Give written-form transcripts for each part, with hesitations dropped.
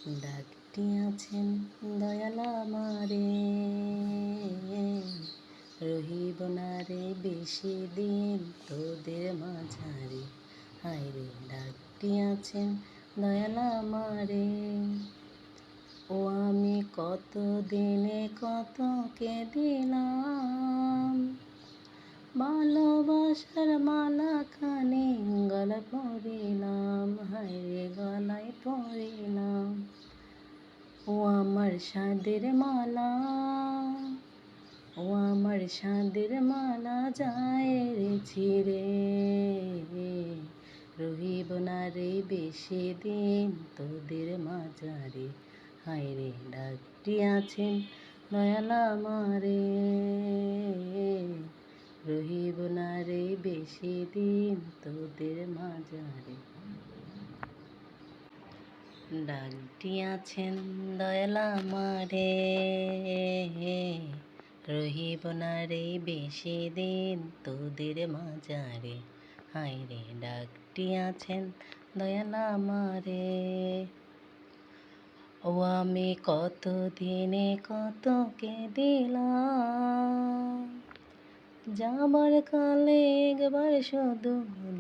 ডাকটি আছেন দয়াল আমারে, রহিব না রে বেশি দিন তোদের মাঝারে। হায় রে ডাকটি আছেন দয়াল আমারে, ও আমি কত দিনে কত দিলাম, ভালোবাসার মালা খানি গলায় পরিলাম, হায় রে গলায় পরিলাম। ও আমার সাদের মালা, ও আমার সাদের মালা যায় রে ছিঁড়ে, রহিব না রে বেশি দিন তোদের মাঝারে। হায় রে ডাকটি আছেন দয়াল আমারে, রহিব না রে বেশি দিন তোদের মাঝারে। ডাকটি আছেন দয়াল আমারে, রহিব না রে বেশি দিন তোদের মাঝারে। হায় রে ডাকটি আছেন দয়াল আমারে, ও আমি কত দিনে কত দিলাম, যাবার কালে একবার শুধু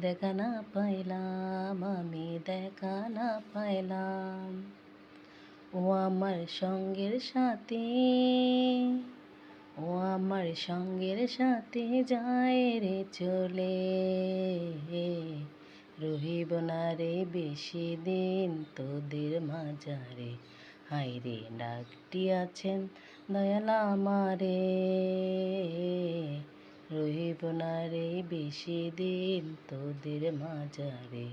দেখা না পাইলাম, আমি দেখা না পাইলাম। ও আমার সঙ্গের সাথী, ও আমার সঙ্গের সাথে যায় রে চলে, রহিব না রে বেশি দিন তোদের মাঝারে। হায় রে ডাকটি আছেন দয়াল আমারে, রহিব না রে বেশি দিন তোদের মাঝারে।